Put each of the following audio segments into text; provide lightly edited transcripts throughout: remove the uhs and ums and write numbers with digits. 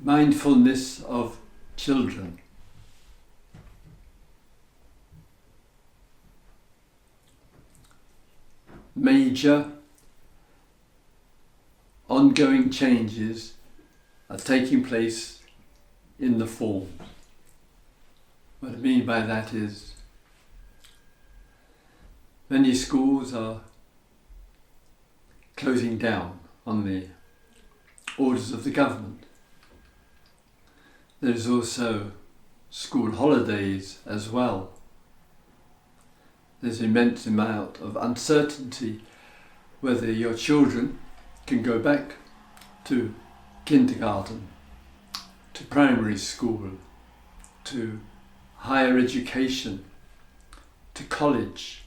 mindfulness of children. Major ongoing changes are taking place in the forms. What I mean by that is many schools are closing down on the orders of the government. There's also school holidays as well. There's an immense amount of uncertainty whether your children can go back to kindergarten, to primary school, to higher education, to college,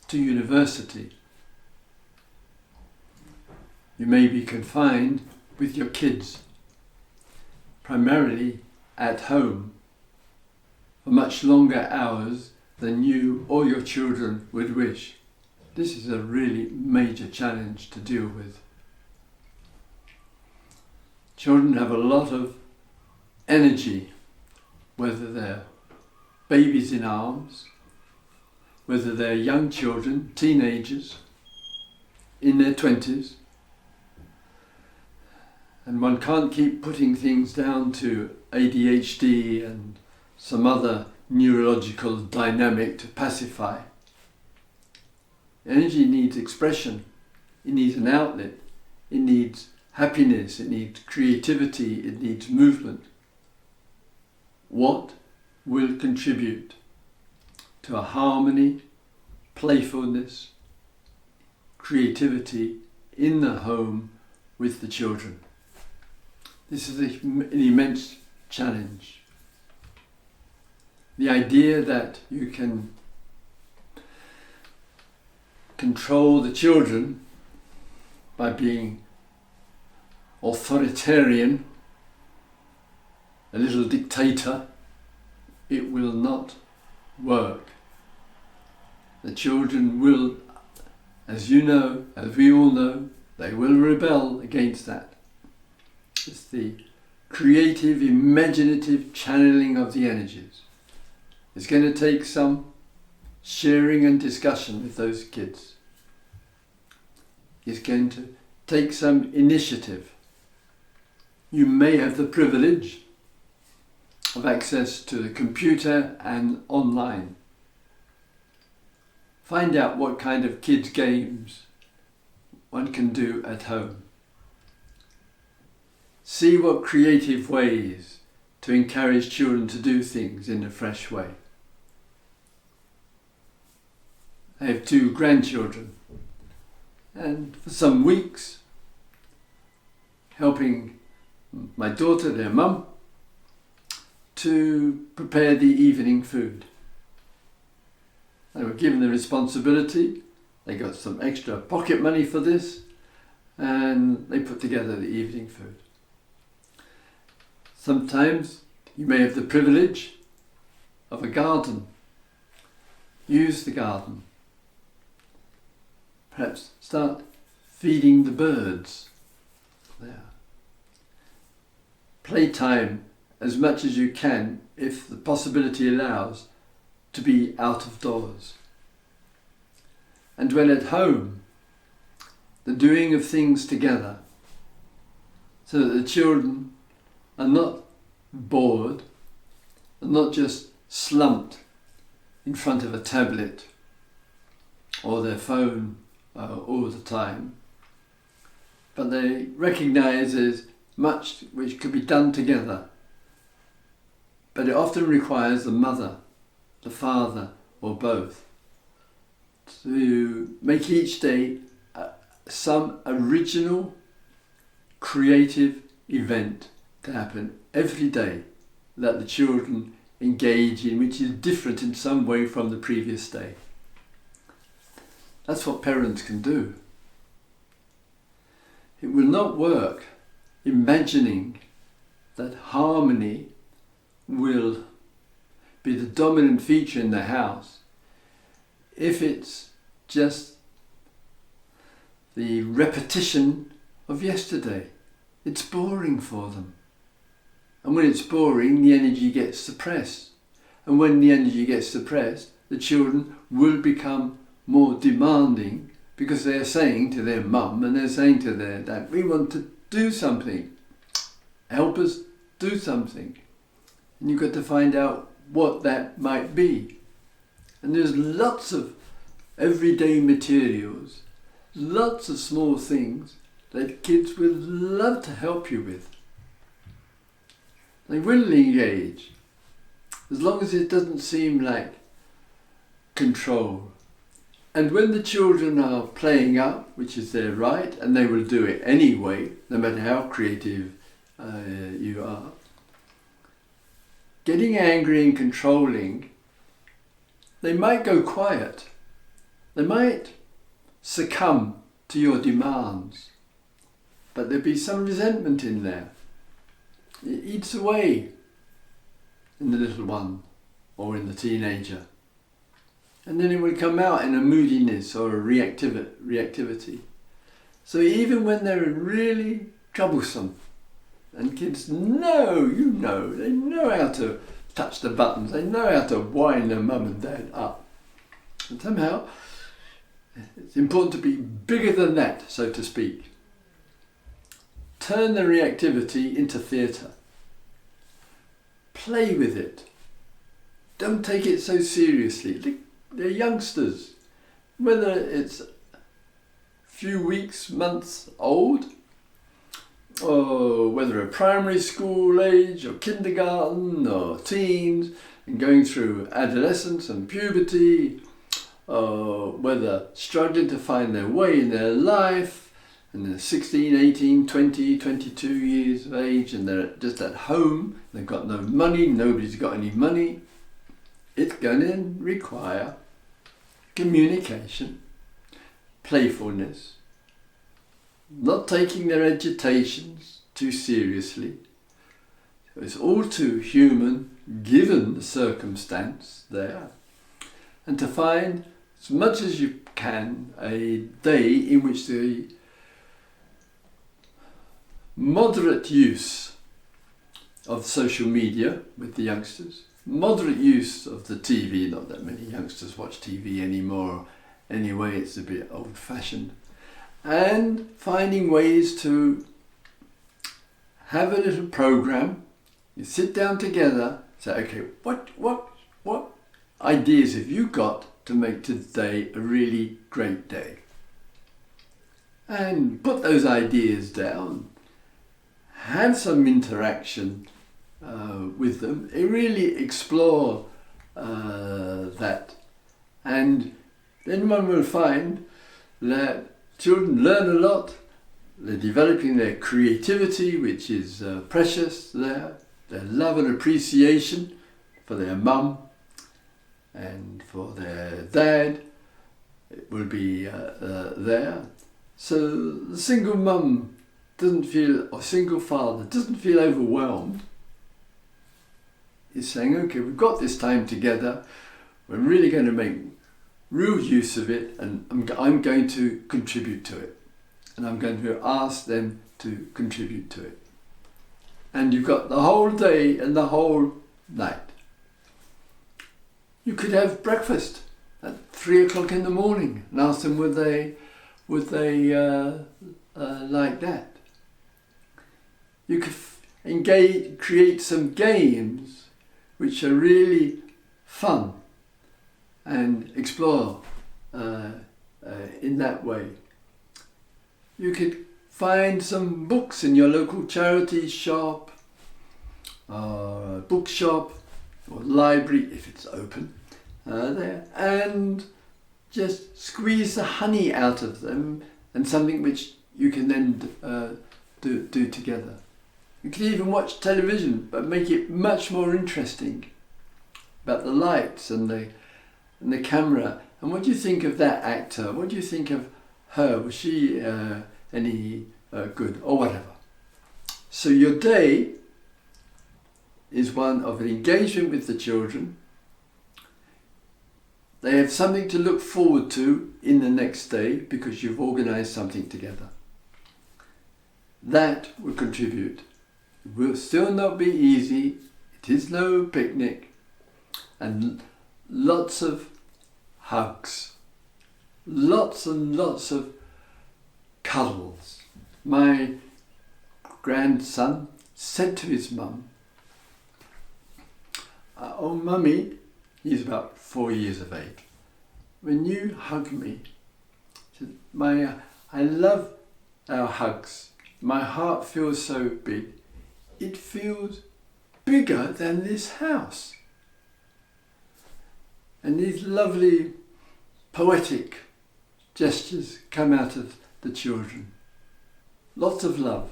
to university. You may be confined with your kids, primarily at home, for much longer hours than you or your children would wish. This is a really major challenge to deal with. Children have a lot of energy, whether they're babies in arms, whether they're young children, teenagers, in their 20s. And one can't keep putting things down to ADHD and some other neurological dynamic to pacify. Energy needs expression, it needs an outlet, it needs happiness, it needs creativity, it needs movement. What will contribute to a harmony, playfulness, creativity in the home with the children? This is an immense challenge. The idea that you can control the children by being authoritarian, a little dictator, it will not work. The children will, as you know, as we all know, they will rebel against that. It's the creative, imaginative channeling of the energies. It's going to take some sharing and discussion with those kids. It's going to take some initiative. You may have the privilege of access to the computer and online. Find out what kind of kids' games one can do at home. See what creative ways to encourage children to do things in a fresh way. I have 2 grandchildren, and for some weeks helping my daughter, their mum, to prepare the evening food. They were given the responsibility, they got some extra pocket money for this, and they put together the evening food. Sometimes you may have the privilege of a garden. Use the garden. Perhaps start feeding the birds there. Playtime as much as you can, if the possibility allows, to be out of doors. And when at home, the doing of things together, so that the children are not bored, are not just slumped in front of a tablet or their phone all the time, but they recognise there's much which could be done together. But it often requires the mother, the father, or both to make each day some original, creative event to happen every day that the children engage in, which is different in some way from the previous day. That's what parents can do. It will not work imagining that harmony will be the dominant feature in the house if it's just the repetition of yesterday. It's boring for them. And when it's boring, the energy gets suppressed. And when the energy gets suppressed, the children will become more demanding because they're saying to their mum and they're saying to their dad, we want to do something. Help us do something. And you've got to find out what that might be. And there's lots of everyday materials, lots of small things that kids will love to help you with. They will engage, as long as it doesn't seem like control. And when the children are playing up, which is their right, and they will do it anyway, no matter how creative you are, getting angry and controlling, they might go quiet. They might succumb to your demands, but there'll be some resentment in there. It eats away in the little one or in the teenager. And then it will come out in a moodiness or a reactivity. So even when they're really troublesome, and kids know, they know how to touch the buttons, they know how to wind their mum and dad up. And somehow, it's important to be bigger than that, so to speak. Turn the reactivity into theatre. Play with it. Don't take it so seriously. They're youngsters. Whether it's a few weeks, months old, or whether a primary school age, or kindergarten, or teens, and going through adolescence and puberty, or whether struggling to find their way in their life, and they're 16, 18, 20, 22 years of age, and they're just at home, they've got no money, nobody's got any money. It's going to require communication, playfulness, not taking their agitations too seriously. It's all too human, given the circumstance there, and to find, as much as you can, a day in which the moderate use of social media with the youngsters, moderate use of the TV, not that many youngsters watch TV anymore, anyway it's a bit old-fashioned, and finding ways to have a little program. You sit down together, say, okay, what ideas have you got to make today a really great day? And put those ideas down, have some interaction with them, really explore that, and then one will find that children learn a lot, they're developing their creativity, which is precious there, their love and appreciation for their mum and for their dad, it will be there. So the single mum doesn't feel, or single father doesn't feel overwhelmed. He's saying, okay, we've got this time together, we're really going to make real use of it, and I'm going to contribute to it. And I'm going to ask them to contribute to it. And you've got the whole day and the whole night. You could have breakfast at 3 o'clock in the morning and ask them would they like that. You could create some games which are really fun and explore in that way. You could find some books in your local charity shop, or bookshop, or library if it's open there, and just squeeze the honey out of them, and something which you can then do together. You could even watch television, but make it much more interesting about the lights and the camera. And what do you think of that actor? What do you think of her? Was she any good or whatever? So your day is one of an engagement with the children. They have something to look forward to in the next day because you've organised something together. That will contribute It will still not be easy. It is no picnic. And lots of hugs. Lots and lots of cuddles. My grandson said to his mum, "Oh mummy," he's about 4 years of age, "when you hug me," he said, I love our hugs. My heart feels so big. It feels bigger than this house." And these lovely poetic gestures come out of the children. Lots of love,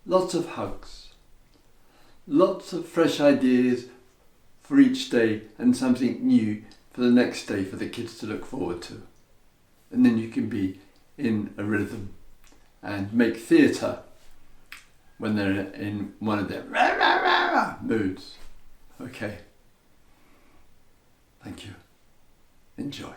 lots of hugs, lots of fresh ideas for each day and something new for the next day for the kids to look forward to. And then you can be in a rhythm and make theatre when they're in one of their rah, rah, rah, rah moods. Okay. Thank you. Enjoy.